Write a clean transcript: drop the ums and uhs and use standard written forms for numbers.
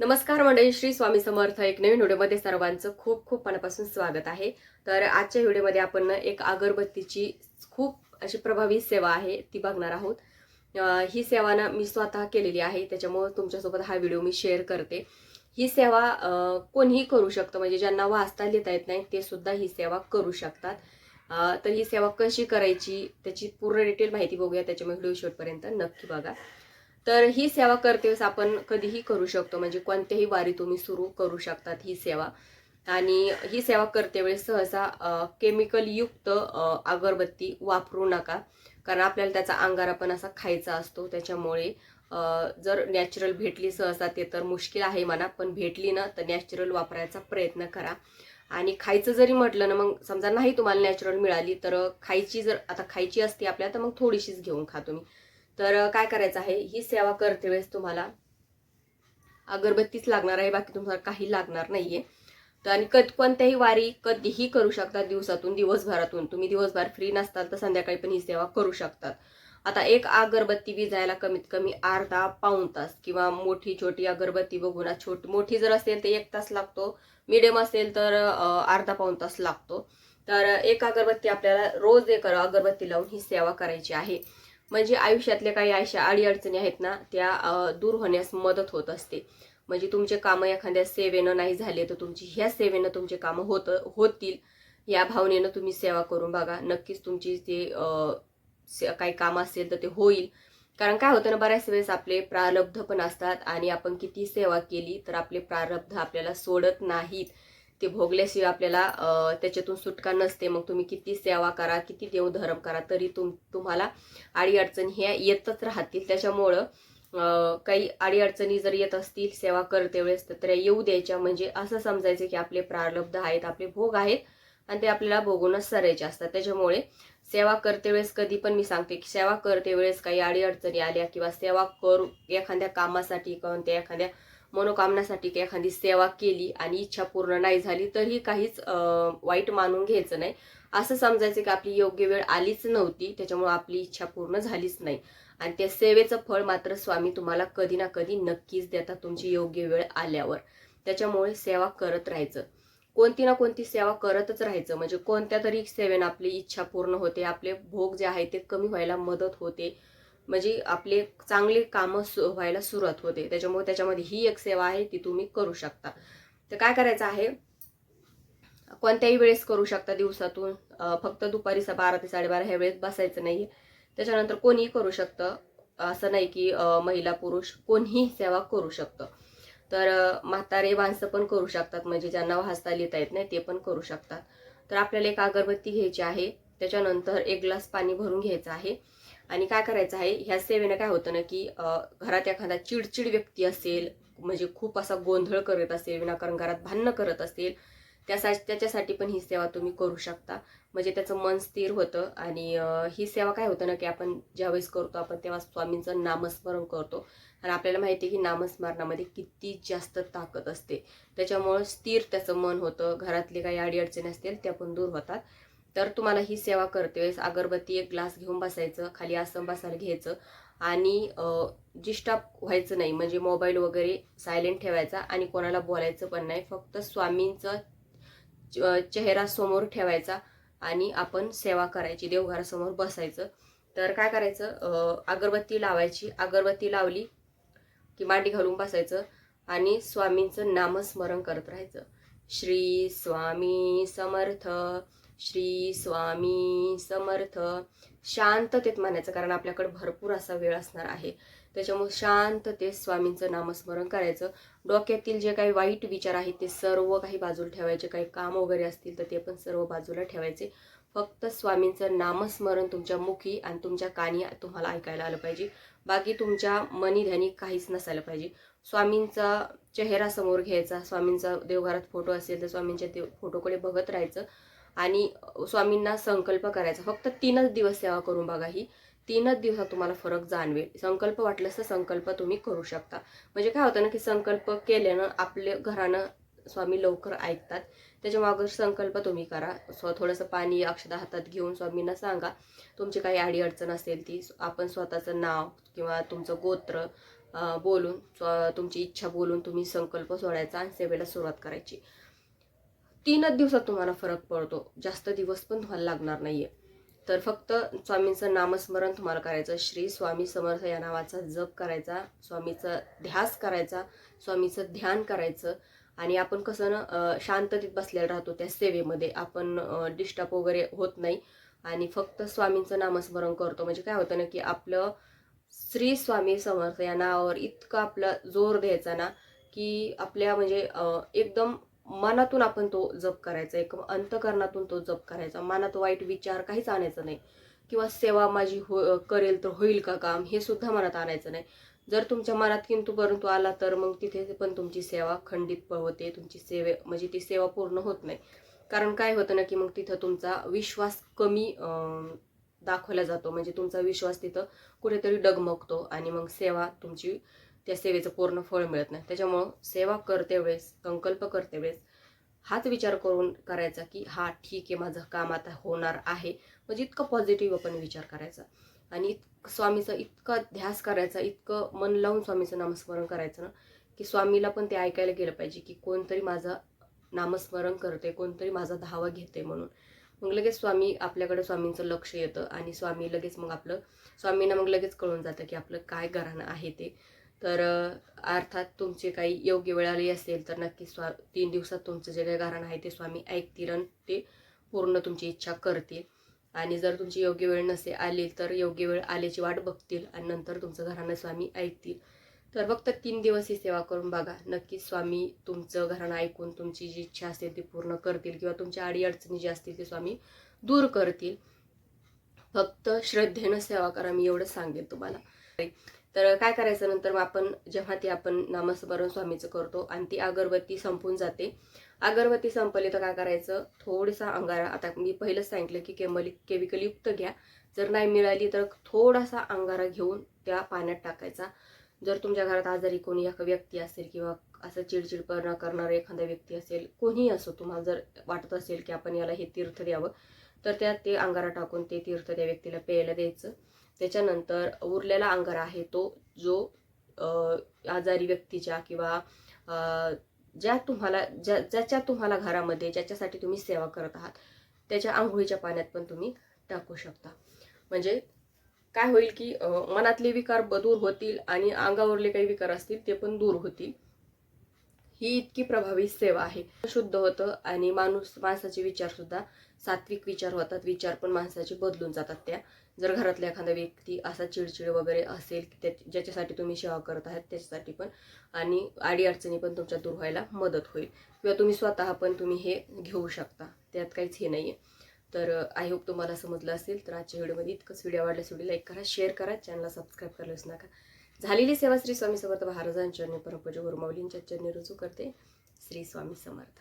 नमस्कार मंडळी, श्री स्वामी समर्थ. एक नवीन व्हिडिओमध्ये सर्वांचं खूप खूप मनापासून स्वागत आहे. तर आजच्या व्हिडिओमध्ये आपण एक अगरबत्तीची खूप अशी प्रभावी सेवा आहे ती बघणार आहोत. ही सेवा ना मी स्वतः केलेली आहे, त्याच्यामुळे तुमच्यासोबत हा व्हिडिओ मी शेअर करते. ही सेवा कोणीही करू शकतं, म्हणजे ज्यांना वाचता लिहिता येत नाही ते सुद्धा ही सेवा करू शकतात. तर ही सेवा कशी करायची त्याची पूर्ण डिटेल माहिती बघूया, त्याच्यामुळे व्हिडिओ शेवटपर्यंत नक्की बघा. तर ही सेवा करते वेळेस आपण कधीही करू शकतो, म्हणजे कोणत्याही वारी तुम्ही सुरू करू शकतात ही सेवा. आणि ही सेवा करते वेळेस सहसा केमिकल युक्त अगरबत्ती वापरू नका, कारण आपल्याला त्याचा अंगारा पण असा खायचा असतो. त्याच्यामुळे जर नॅचरल भेटली, सहसा ते तर मुश्किल आहे म्हणा, पण भेटली ना तर नॅचरल वापरायचा प्रयत्न करा. आणि खायचं जरी म्हटलं ना, मग समजा नाही तुम्हाला नॅचरल मिळाली तर खायची, जर आता खायची असते आपल्याला तर मग थोडीशीच घेऊन खा तुम्ही. तर काय करायचं आहे, ही सेवा करते वेळेस तुम्हाला अगरबत्तीच लागणार आहे, बाकी तुम्हाला काही लागणार नाहीये. तर आणि कोणत्याही वारी कधीही करू शकता, दिवसातून दिवसभरातून. तुम्ही दिवसभर फ्री नसताल तर संध्याकाळी पण ही सेवा करू शकतात. आता एक अगरबत्ती विजायला कमीत कमी अर्धा पाऊण तास, किंवा मोठी छोटी अगरबत्ती बघून, मोठी जर असेल तर 1 तास लागतो, मिडियम असेल तर अर्धा पाऊण तास लागतो. तर एक अगरबत्ती आपल्याला रोज एक अगरबत्ती लावून ही सेवा करायची आहे. म्हणजे आयुष्यातल्या काही अशा अडीअडचणी आहेत ना, त्या दूर होण्यास मदत होत असते. म्हणजे तुमचे कामं एखाद्या सेवेनं नाही झाले तर तुमची ह्या सेवेनं तुमचे कामं होतील, या भावनेनं तुम्ही सेवा करून बघा. नक्कीच तुमची ते काही काम असेल तर ते होईल. कारण काय होतं ना, बऱ्याच वेळेस आपले प्रारब्ध पण असतात, आणि आपण किती सेवा केली तर आपले प्रारब्ध आपल्याला सोडत नाहीत. ते भोगल्याशिवाय आपल्याला त्याच्यातून सुटका नसते. मग तुम्ही किती सेवा करा, किती देवधर्म करा, तरी तुम्हाला अडीअडचणी ह्या येतच राहतील. त्याच्यामुळं काही अडीअडचणी जर येत असतील सेवा करते वेळेस तर त्या येऊ द्यायच्या. म्हणजे असं समजायचं की आपले प्रारब्ध आहेत, आपले भोग आहेत, आणि ते आपल्याला भोगूनच सरायचे असतात. त्याच्यामुळे सेवा करते वेळेस कधी पण मी सांगते की सेवा करते वेळेस काही अडीअडचणी आल्या, किंवा सेवा करू एखाद्या कामासाठी, कोणत्या एखाद्या मनोकामनासाठी एखादी सेवा केली आणि इच्छा पूर्ण नाही झाली, तरी काहीच वाईट मानून घ्यायचं नाही. असं समजायचं की आपली योग्य वेळ आलीच नव्हती, त्याच्यामुळे आपली इच्छा पूर्ण झालीच नाही. आणि त्या सेवेचं फळ मात्र स्वामी तुम्हाला कधी ना कधी नक्कीच देतात, तुमची योग्य वेळ आल्यावर. त्याच्यामुळे सेवा करत राहायचं, कोणती ना कोणती सेवा करतच राहायचं. म्हणजे कोणत्या तरी सेवेनं आपली इच्छा पूर्ण होते, आपले भोग जे आहे ते कमी व्हायला मदत होते, म्हणजे आपले चांगले कामं व्हायला सुरुवात होते. त्याच्यामुळे त्याच्यामध्ये ही एक सेवा आहे, ती तुम्ही करू शकता. तर काय करायचं आहे, कोणत्याही वेळेस करू शकता दिवसातून. फक्त दुपारी 12 ते 12:30 ह्या वेळेस बसायचं नाही. त्याच्यानंतर कोणीही करू शकतं, असं नाही की महिला पुरुष कोणीही सेवा करू शकतं. तर म्हातारे माणसं पण करू शकतात, म्हणजे ज्यांना वाचता लिहिता येत नाही ते पण करू शकतात. तर आपल्याला एक अगरबत्ती घ्यायची आहे, त्याच्यानंतर 1 ग्लास पाणी भरून घ्यायचं आहे. आणि काय करायचं आहे, ह्या सेवेनं काय होतं ना की घरात एखादा चिडचिड व्यक्ती असेल, म्हणजे खूप असा गोंधळ करत असेल, विनाकारण घरात भांडणं करत असेल, त्याच्यासाठी पण ही सेवा तुम्ही करू शकता. म्हणजे त्याचं मन स्थिर होतं. आणि ही सेवा काय होतं ना की आपण ज्यावेळेस करतो आपण तेव्हा स्वामींचं नामस्मरण करतो, आणि आपल्याला माहिती आहे की नामस्मरणामध्ये किती जास्त ताकद असते. त्याच्यामुळं स्थिर त्याचं मन होतं, घरातले काही अडीअडचणी असतील त्या पण दूर होतात. तर तुम्हाला ही सेवा करते वेळेस अगरबत्ती 1 ग्लास घेऊन बसायचं, खाली आसन बसायला घ्यायचं, आणि डिस्टर्ब व्हायचं नाही. म्हणजे मोबाईल वगैरे सायलेंट ठेवायचा, आणि कोणाला बोलायचं पण नाही. फक्त स्वामींचं चेहरा समोर ठेवायचा, आणि आपण सेवा करायची, देवघरासमोर बसायचं. तर काय करायचं, अगरबत्ती लावायची, अगरबत्ती लावली की मांडी घालून बसायचं, आणि स्वामींचं नामस्मरण करत राहायचं. श्री स्वामी समर्थ, श्री स्वामी समर्थ. शांततेत म्हणायचं, कारण आपल्याकडे भरपूर असा वेळ असणार आहे. त्याच्यामुळे शांततेत स्वामींचं नामस्मरण करायचं. डोक्यातील जे काही वाईट विचार आहेत ते सर्व काही बाजूला ठेवायचे, काही काम वगैरे असतील तर ते पण सर्व बाजूला ठेवायचे. फक्त स्वामींचं नामस्मरण तुमच्या मुखी आणि तुमच्या कानी तुम्हाला ऐकायला आलं पाहिजे. बाकी तुमच्या मनी ध्यानी काहीच नसायला पाहिजे. स्वामींचा चेहरा समोर घ्यायचा, स्वामींचा देवघरात फोटो असेल तर स्वामींच्या फोटोकडे बघत राहायचं, आणि स्वामींना संकल्प करायचा. फक्त 3च दिवस सेवा करून बघा, ही 3च दिवसात तुम्हाला फरक जाणवेल. संकल्प वाटल्यास तर संकल्प तुम्ही करू शकता. म्हणजे काय होतं ना की संकल्प केल्यानं आपल्या घरानं स्वामी लवकर ऐकतात. त्याच्यामागं संकल्प तुम्ही करा. थोडंसं पाणी अक्षता हातात घेऊन स्वामींना सांगा, तुमची काही अडीअडचण असेल ती. आपण स्वतःचं नाव किंवा तुमचं गोत्र बोलून तुमची इच्छा बोलून तुम्ही संकल्प सोडायचा आणि सेवेला सुरुवात करायची. 3च दिवसात तुम्हाला फरक पडतो, जास्त दिवस पण तुम्हाला लागणार नाहीये. तर फक्त स्वामींचं नामस्मरण तुम्हाला करायचं, श्री स्वामी समर्थ या नावाचा जप करायचा, स्वामीचा ध्यास करायचा, स्वामीचं ध्यान करायचं. आणि आपण कसं ना शांततेत बसलेला राहतो त्या सेवेमध्ये, आपण डिस्टर्ब वगैरे होत नाही आणि फक्त स्वामींचं नामस्मरण करतो. म्हणजे काय होतं ना की आपलं श्री स्वामी समर्थ या नावावर इतका आपला जोर द्यायचा ना की आपल्या म्हणजे एकदम मनातून आपण तो जप करायचा, एक अंतकरणातून तो जप करायचा. मनात वाईट विचार काहीच आणायचं नाही, किंवा सेवा माझी करेल तर होईल का काम, हे सुद्धा मनात आणायचं नाही. जर तुमच्या मनात किंतु परंतु आला तर मग तिथे पण तुमची सेवा खंडित होते, तुमची म्हणजे ती सेवा पूर्ण होत नाही. कारण काय होतं ना की मग तिथं तुमचा विश्वास कमी दाखवला जातो, म्हणजे तुमचा विश्वास तिथं कुठेतरी डगमगतो आणि मग सेवा तुमची त्या सेवेचं पूर्ण फळ मिळत नाही. त्याच्यामुळं सेवा करते वेळेस, संकल्प करते वेळेस हाच विचार करून करायचा की हा ठीक आहे, माझं काम आता होणार आहे. म्हणजे इतकं पॉझिटिव्ह आपण विचार करायचा आणि स्वामीचा इतका ध्यास करायचा, इतकं मन लावून स्वामीचं नामस्मरण करायचं ना की स्वामीला पण ते ऐकायला गेलं पाहिजे की कोणतरी माझं नामस्मरण करते, कोणतरी माझा धावा घेते म्हणून. मग लगेच आपल्याकडे स्वामींचं लक्ष येतं आणि स्वामी लगेच मग स्वामींना मग लगेच कळून जातं की आपलं काय घराणं आहे ते. तर अर्थात तुमची काही योग्य वेळ आली असेल तर नक्की 3 दिवसात तुमचं जे काही घराणं आहे ते स्वामी ऐकतील आणि ते पूर्ण तुमची इच्छा करतील. आणि जर तुमची योग्य वेळ नसे आली तर योग्य वेळ आल्याची वाट बघतील आणि नंतर तुमचं घराणं स्वामी ऐकतील. तर फक्त 3 दिवस ही सेवा करून बघा, नक्की स्वामी तुमचं घराणं ऐकून तुमची जी इच्छा असेल ती पूर्ण करतील, किंवा तुमच्या अडीअडचणी जी असतील ते स्वामी दूर करतील. फक्त श्रद्धेनं सेवा करा, मी एवढंच सांगेन तुम्हाला. तर काय करायचं नंतर मग आपण नामस्मरण स्वामीचं करतो आणि ती अगरबत्ती संपून जाते. अगरबत्ती संपली तर काय करायचं, थोडासा अंगारा, आता मी पहिलंच सांगितलं की केमिकल युक्त घ्या, जर नाही मिळाली तर थोडासा अंगारा घेऊन त्या पाण्यात टाकायचा. जर तुमच्या घरात आजारी कोणी एक व्यक्ती असेल किंवा असं चिडचिडपणा करणारा एखादा व्यक्ती असेल, कोणीही असो, तुम्हाला जर वाटत असेल की आपण याला हे तीर्थ द्यावं तर त्यात ते अंगारा टाकून ते तीर्थ त्या व्यक्तीला प्यायला द्यायचं. त्याच्यानंतर उरलेला अंगारा आहे तो जो आजारी व्यक्तीच्या किंवा ज्याच्या तुम्हाला घरामध्ये ज्याच्यासाठी तुम्ही सेवा करत आहात त्याच्या आंघोळीच्या पाण्यात पण तुम्ही टाकू शकता. म्हणजे काय होईल की मनातले विकार दूर होतील आणि अंगावरले काही विकार असतील ते पण दूर होतील. ही इतकी प्रभावी सेवा आहे. शुद्ध होतं आणि माणसाचे विचार सुद्धा सात्विक विचार होतात, विचार पण माणसाचे बदलून जातात त्या. जर घरातला एखादा व्यक्ती असा चिडचिड वगैरे असेल की ज्याच्यासाठी तुम्ही सेवा करत आहात त्याच्यासाठी पण, आणि अडीअडचणी पण तुमच्या दूर व्हायला मदत होईल, किंवा तुम्ही स्वतः पण तुम्ही हे घेऊ शकता, त्यात काहीच हे नाहीये. तर आय होप तुम्हाला समजलं असेल. तर आजच्या व्हिडिओमध्ये इतकंच. व्हिडिओ आवडल्यास व्हिडिओ लाईक करा, शेअर करा, चॅनलला सबस्क्राईब करायला विसरू नका. झालेली सेवा श्री स्वामी समर्थ महाराजांच्या चरणी, परमपूज्य गुरुमाऊलींच्या चरणी रुजू करते. श्री स्वामी समर्थ.